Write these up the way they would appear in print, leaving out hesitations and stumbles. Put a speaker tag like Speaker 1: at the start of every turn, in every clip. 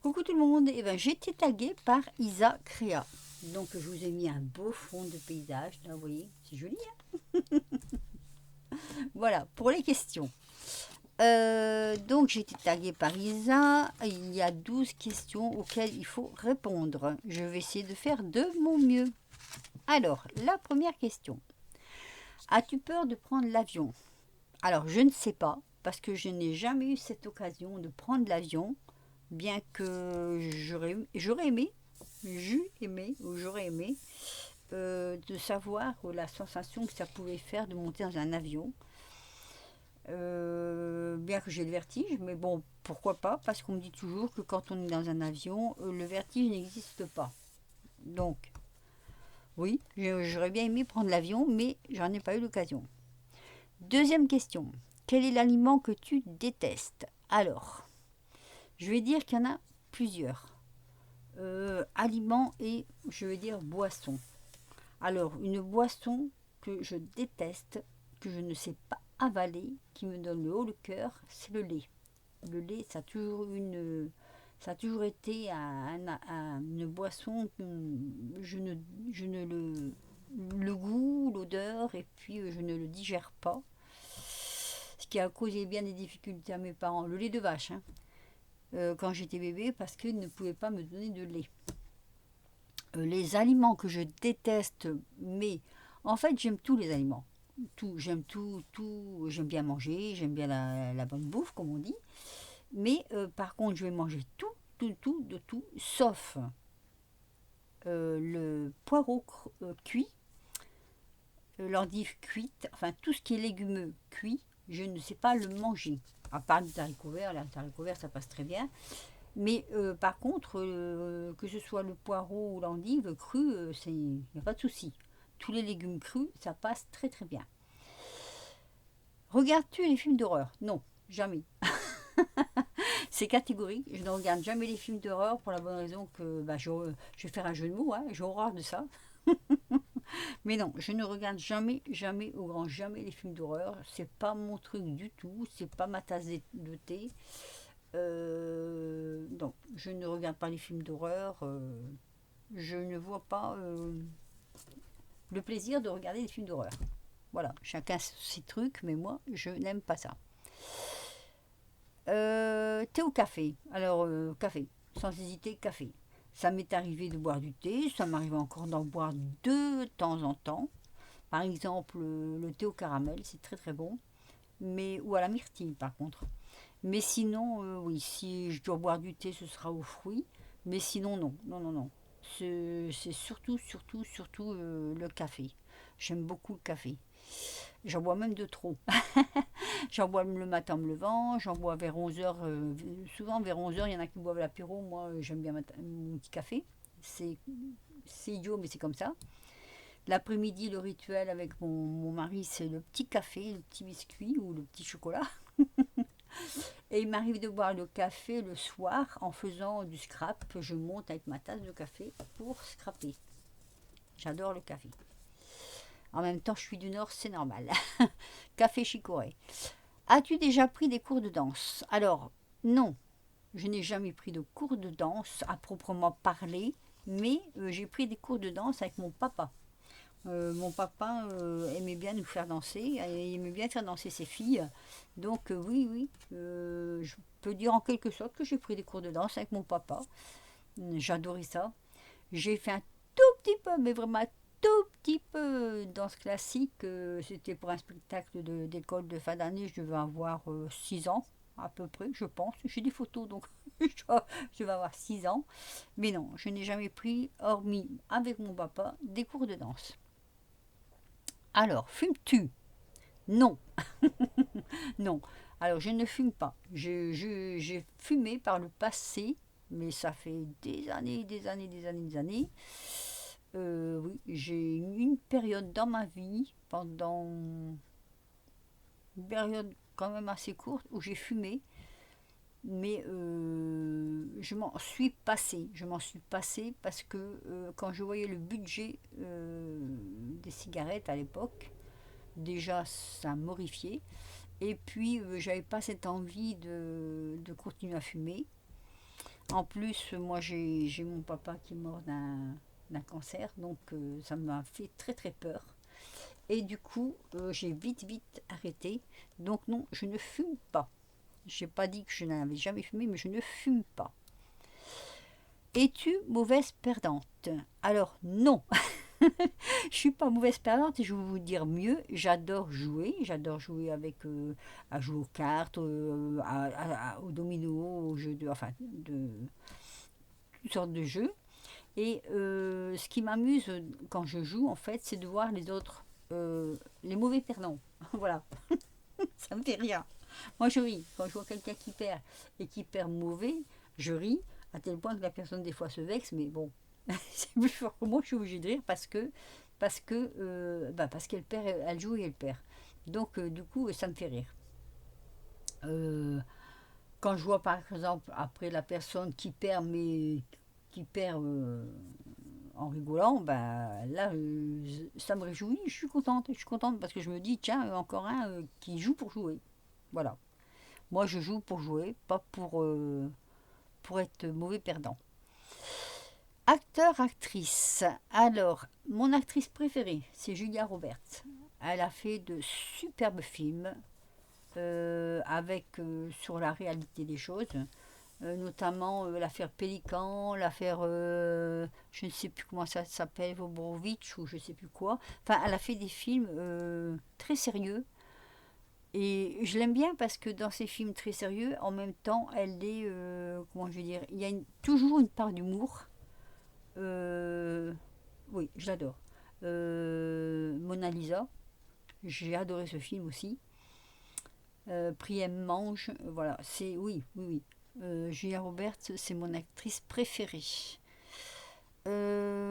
Speaker 1: Coucou tout le monde, et ben, j'ai été taguée par Isa Créa. Donc je vous ai mis un beau fond de paysage, là vous voyez, c'est joli hein. Voilà, pour les questions. Donc j'ai été taguée par Isa, il y a 12 questions auxquelles il faut répondre. Je vais essayer de faire de mon mieux. Alors, la première question. As-tu peur de prendre l'avion? Alors je ne sais pas, parce que je n'ai jamais eu cette occasion de prendre l'avion. Bien que j'aurais aimé, j'aurais aimé de savoir la sensation que ça pouvait faire de monter dans un avion. Bien que j'ai le vertige, mais bon, pourquoi pas, parce qu'on me dit toujours que quand on est dans un avion, le vertige n'existe pas. Donc, oui, j'aurais bien aimé prendre l'avion, mais j'en ai pas eu l'occasion. Deuxième question. Quel est l'aliment que tu détestes? Alors, je vais dire qu'il y en a plusieurs. Aliments et je vais dire boissons. Alors, une boisson que je déteste, que je ne sais pas avaler, qui me donne le haut le cœur, c'est le lait. Le lait, ça a toujours été une boisson que je ne le goût, l'odeur, et puis je ne le digère pas. Ce qui a causé bien des difficultés à mes parents. Le lait de vache, hein, quand j'étais bébé, parce qu'ils ne pouvaient pas me donner de lait. Les aliments que je déteste, mais en fait j'aime tous les aliments. J'aime tout, j'aime bien manger, j'aime bien la bonne bouffe comme on dit. Mais par contre je vais manger de tout, sauf le poireau cuit, l'endive cuite, enfin tout ce qui est légumineux cuit, je ne sais pas le manger. À part les haricots verts, les haricots verts ça passe très bien. Mais par contre, que ce soit le poireau ou l'endive crue, il n'y a pas de souci. Tous les légumes crus, ça passe très très bien. Regardes-tu les films d'horreur? Non, jamais. C'est catégorique. Je ne regarde jamais les films d'horreur pour la bonne raison que je vais faire un jeu de mots, hein, j'ai horreur de ça. Mais non, je ne regarde jamais, jamais, au grand jamais les films d'horreur. C'est pas mon truc du tout. C'est pas ma tasse de thé. Donc, je ne regarde pas les films d'horreur. Je ne vois pas le plaisir de regarder des films d'horreur. Voilà, chacun ses trucs, mais moi, je n'aime pas ça. Thé ou café? Alors, café, sans hésiter, café. Ça m'est arrivé de boire du thé, ça m'arrive encore d'en boire de temps en temps. Par exemple, le thé au caramel, c'est très très bon. Mais, ou à la myrtille, par contre. Mais sinon, oui, si je dois boire du thé, ce sera aux fruits. Mais sinon, non, non, non, non. C'est surtout le café. J'aime beaucoup le café. J'en bois même de trop. J'en bois le matin en me levant, j'en bois vers 11h. Souvent vers 11h, il y en a qui boivent l'apéro. Moi, j'aime bien mon petit café. C'est idiot, mais c'est comme ça. L'après-midi, le rituel avec mon mari, c'est le petit café, le petit biscuit ou le petit chocolat. Et il m'arrive de boire le café le soir en faisant du scrap. Je monte avec ma tasse de café pour scraper. J'adore le café. En même temps, je suis du Nord, c'est normal. Café chicorée. As-tu déjà pris des cours de danse? Alors, non. Je n'ai jamais pris de cours de danse à proprement parler, mais j'ai pris des cours de danse avec mon papa. Mon papa aimait bien nous faire danser, il aimait bien faire danser ses filles. Donc oui, oui, je peux dire en quelque sorte que j'ai pris des cours de danse avec mon papa. J'adorais ça. J'ai fait un tout petit peu, mais vraiment un tout petit peu danse classique. C'était pour un spectacle d'école de fin d'année. Je devais avoir 6 ans à peu près, je pense. J'ai des photos, donc je vais avoir 6 ans. Mais non, je n'ai jamais pris, hormis avec mon papa, des cours de danse. Alors, fumes-tu? Non, non. Alors, je ne fume pas. J'ai fumé par le passé, mais ça fait des années, des années, des années, des années. Oui, j'ai eu une période dans ma vie, pendant une période quand même assez courte, où j'ai fumé, mais je m'en suis passée. Je m'en suis passée parce que quand je voyais le budget des cigarettes à l'époque, déjà ça m'horrifiait. Et puis j'avais pas cette envie de continuer à fumer. En plus, moi, j'ai mon papa qui est mort d'un cancer, donc ça m'a fait très très peur. Et du coup, j'ai vite vite arrêté. Donc non, je ne fume pas. J'ai pas dit que je n'avais jamais fumé, mais je ne fume pas. Es-tu mauvaise perdante? Alors non, je suis pas mauvaise perdante et je vais vous dire mieux. J'adore jouer avec, à jouer aux cartes, aux dominos, aux jeux enfin, de toutes sortes de jeux. Et ce qui m'amuse quand je joue, en fait, c'est de voir les autres, les mauvais perdants. Voilà, ça me fait rire. Moi, je ris. Quand je vois quelqu'un qui perd et qui perd mauvais, je ris à tel point que la personne, des fois, se vexe. Mais bon, c'est plus fort que moi, je suis obligée de rire parce qu'elle perd, elle joue et elle perd. Donc, du coup, ça me fait rire. Euh, Quand je vois, par exemple, après la personne qui perd, mais qui perd en rigolant, ben là, ça me réjouit, je suis contente parce que je me dis, tiens, encore un qui joue pour jouer. Voilà. Moi, je joue pour jouer, pas pour être mauvais perdant. Acteur, actrice. Alors, mon actrice préférée, c'est Julia Roberts. Elle a fait de superbes films avec sur la réalité des choses. Notamment l'affaire Pélican, l'affaire, je ne sais plus comment ça s'appelle, Vobrovitch ou je ne sais plus quoi. Enfin, elle a fait des films très sérieux. Et je l'aime bien parce que dans ces films très sérieux, en même temps, elle est, comment je vais dire, il y a toujours une part d'humour. Euh, oui, je l'adore. Mona Lisa, j'ai adoré ce film aussi. Priem Mange, voilà, c'est, oui, oui, oui. Julia Roberts, c'est mon actrice préférée.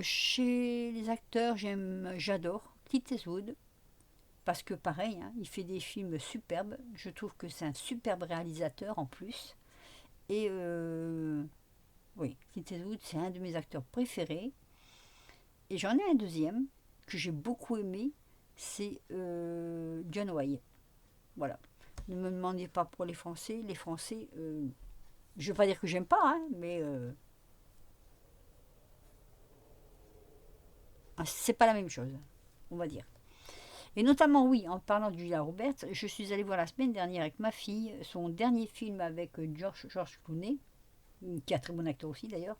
Speaker 1: Chez les acteurs, j'adore Clint Eastwood parce que pareil, hein, il fait des films superbes. Je trouve que c'est un superbe réalisateur en plus. Et oui, Clint Eastwood, c'est un de mes acteurs préférés. Et j'en ai un deuxième que j'ai beaucoup aimé, c'est John Wayne. Voilà. Ne me demandez pas pour les Français. Les Français, je ne veux pas dire que j'aime pas, hein, mais c'est pas la même chose, on va dire. Et notamment, oui, en parlant de Julia Roberts, je suis allée voir la semaine dernière avec ma fille son dernier film avec George Clooney, qui est un très bon acteur aussi d'ailleurs,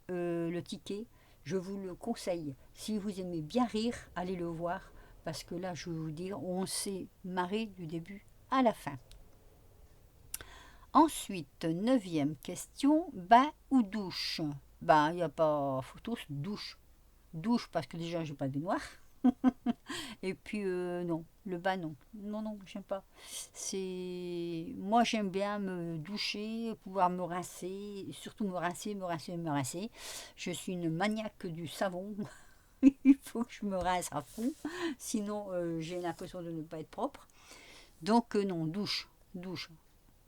Speaker 1: Le Ticket. Je vous le conseille. Si vous aimez bien rire, allez le voir, parce que là, je vais vous dire, on s'est marré du début à la fin. Ensuite, neuvième question, bain ou douche? Bah, il n'y a pas photo, douche. Douche parce que déjà, j'ai pas de baignoire. Et puis, non, le bain, non. Non, non, j'aime pas. C'est... Moi, j'aime bien me doucher, pouvoir me rincer, surtout me rincer, me rincer, me rincer. Je suis une maniaque du savon. Il faut que je me rince à fond. Sinon, j'ai l'impression de ne pas être propre. Donc, non, douche. Douche.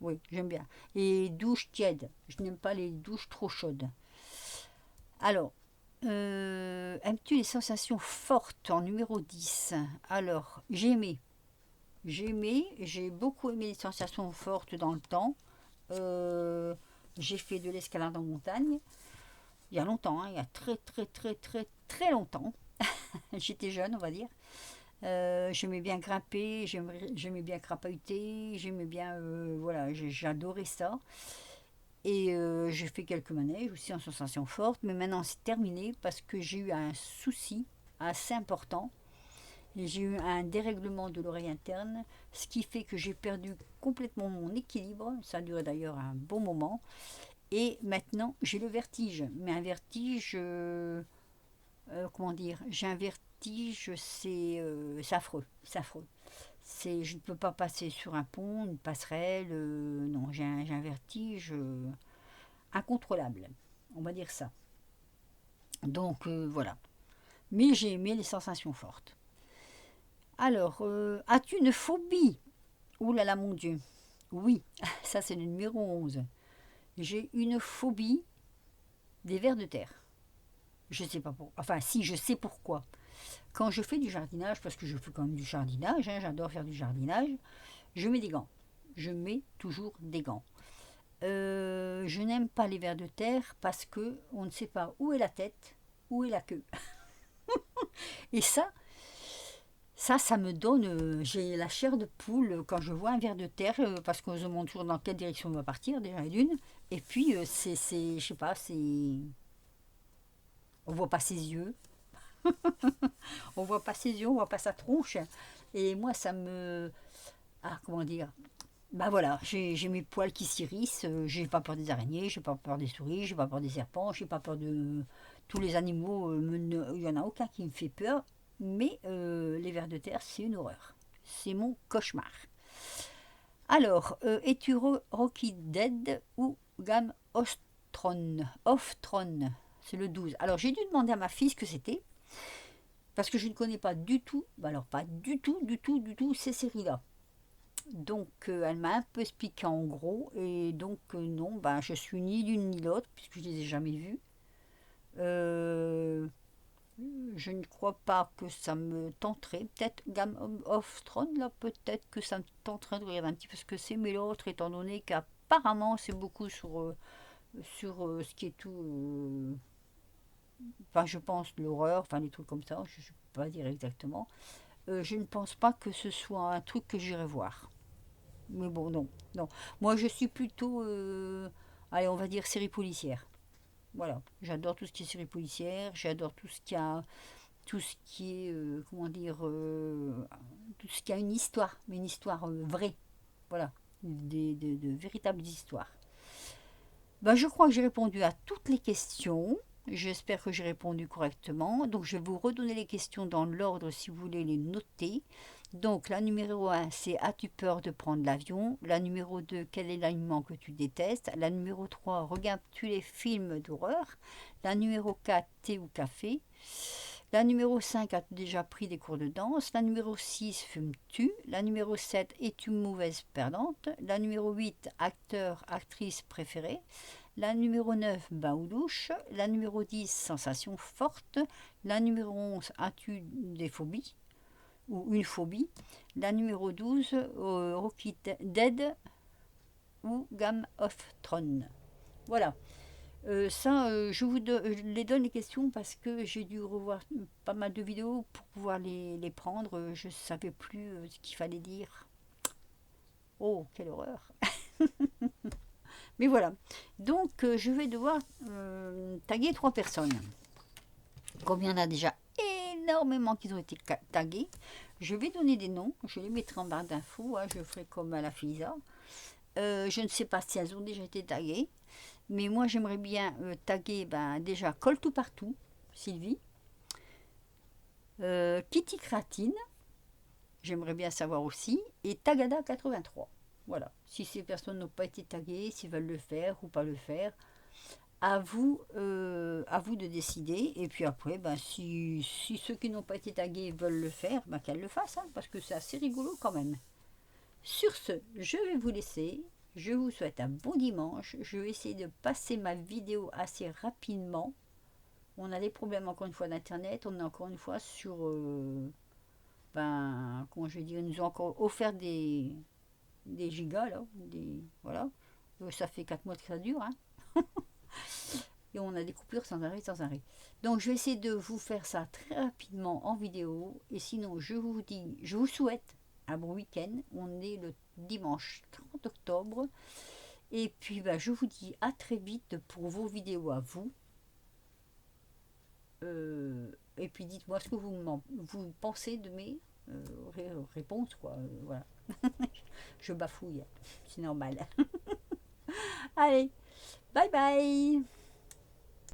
Speaker 1: Oui, j'aime bien. Et douche tiède. Je n'aime pas les douches trop chaudes. Alors, aimes-tu les sensations fortes en numéro 10? Alors, j'ai beaucoup aimé les sensations fortes dans le temps. Euh, j'ai fait de l'escalade en montagne, il y a longtemps, hein, il y a très très très très très longtemps. J'étais jeune, on va dire. J'aimais bien grimper, j'aimais bien crapahuter, j'aimais bien, voilà, j'adorais ça. Et j'ai fait quelques manèges aussi en sensation forte, mais maintenant c'est terminé parce que j'ai eu un souci assez important. Et j'ai eu un dérèglement de l'oreille interne, ce qui fait que j'ai perdu complètement mon équilibre. Ça a duré d'ailleurs un bon moment. Et maintenant j'ai le vertige. Mais un vertige, comment dire, j'ai un vertige, c'est affreux. C'est affreux. Je ne peux pas passer sur un pont, une passerelle. Non, j'ai un vertige. Incontrôlable, on va dire ça. Donc voilà. Mais j'ai aimé les sensations fortes. Alors, as-tu une phobie? Ouh là là, mon Dieu. Oui, ça c'est le numéro 11. J'ai une phobie des vers de terre. Je sais pas pourquoi. Enfin, si, je sais pourquoi. Quand je fais du jardinage, parce que je fais quand même du jardinage, hein, j'adore faire du jardinage, je mets des gants. Je mets toujours des gants. Je n'aime pas les vers de terre parce que on ne sait pas où est la tête, où est la queue. Et ça me donne, j'ai la chair de poule quand je vois un ver de terre, parce qu'on se demande toujours dans quelle direction on va partir, déjà et d'une. Et puis, je sais pas, on voit pas ses yeux, on voit pas ses yeux, on voit pas sa tronche. Et moi, comment dire, bah voilà, j'ai mes poils qui s'irrissent, j'ai pas peur des araignées, j'ai pas peur des souris, j'ai pas peur des serpents, j'ai pas peur de tous les animaux, il y en a aucun qui me fait peur, mais les vers de terre, c'est une horreur. C'est mon cauchemar. Alors, es-tu Rocky Dead ou Game of Thrones, c'est le 12. Alors, j'ai dû demander à ma fille ce que c'était, parce que je ne connais pas du tout, bah alors pas du tout, du tout, du tout ces séries-là. Donc elle m'a un peu expliqué en gros, et donc non, ben, je suis ni l'une ni l'autre, puisque je ne les ai jamais vues. Euh, je ne crois pas que ça me tenterait. Peut-être Game of Thrones, là, peut-être que ça me tenterait de regarder un petit peu ce que c'est, mais l'autre, étant donné qu'apparemment c'est beaucoup sur ce qui est tout. Enfin, je pense l'horreur, enfin des trucs comme ça, je ne peux pas dire exactement. Je ne pense pas que ce soit un truc que j'irai voir. Mais bon, non, non. Moi, je suis plutôt, allez, on va dire série policière. Voilà, j'adore tout ce qui est série policière, j'adore tout ce qui est, comment dire, tout ce qui a une histoire, mais une histoire vraie. Voilà, de véritables histoires. Ben, je crois que j'ai répondu à toutes les questions. J'espère que j'ai répondu correctement. Donc, je vais vous redonner les questions dans l'ordre si vous voulez les noter. Donc, la numéro 1, c'est as-tu peur de prendre l'avion? La numéro 2, quel est l'aliment que tu détestes? La numéro 3, regardes-tu les films d'horreur? La numéro 4, thé ou café? La numéro 5, as-tu déjà pris des cours de danse? La numéro 6, fumes-tu? La numéro 7, es-tu mauvaise perdante? La numéro 8, acteur, actrice préférée? La numéro 9, bain ou douche? La numéro 10, sensation forte? La numéro 11, as-tu des phobies ou une phobie? La numéro 12, Rocky Dead ou Game of Thrones. Voilà. Je les donne les questions parce que j'ai dû revoir pas mal de vidéos pour pouvoir les prendre. Je ne savais plus ce qu'il fallait dire. Oh, quelle horreur! Mais voilà. Donc, je vais devoir taguer 3 personnes. Comme il y en a déjà énormément qui ont été tagués, je vais donner des noms. Je les mettrai en barre d'infos. Hein, je ferai comme à la FISA. Je ne sais pas si elles ont déjà été taguées. Mais moi, j'aimerais bien taguer déjà Colle tout partout, Sylvie. Kitty Cratine, j'aimerais bien savoir aussi. Et Tagada 83. Voilà. Si ces personnes n'ont pas été taguées, s'ils veulent le faire ou pas le faire, à vous de décider. Et puis après, si ceux qui n'ont pas été tagués veulent le faire, qu'elles le fassent, hein, parce que c'est assez rigolo quand même. Sur ce, je vais vous laisser. Je vous souhaite un bon dimanche. Je vais essayer de passer ma vidéo assez rapidement. On a des problèmes encore une fois d'internet. On est encore une fois sur... comment je vais dire, ils nous ont encore offert des gigas là. Voilà. Ça fait 4 mois que ça dure. Hein. Et on a des coupures sans arrêt, sans arrêt. Donc je vais essayer de vous faire ça très rapidement en vidéo. Et sinon, je vous souhaite un bon week-end. On est le dimanche 30 octobre. Et puis je vous dis à très vite pour vos vidéos à vous. Et puis dites-moi ce que vous pensez de mes réponses, quoi. Voilà. Je bafouille, c'est normal. Allez, bye bye.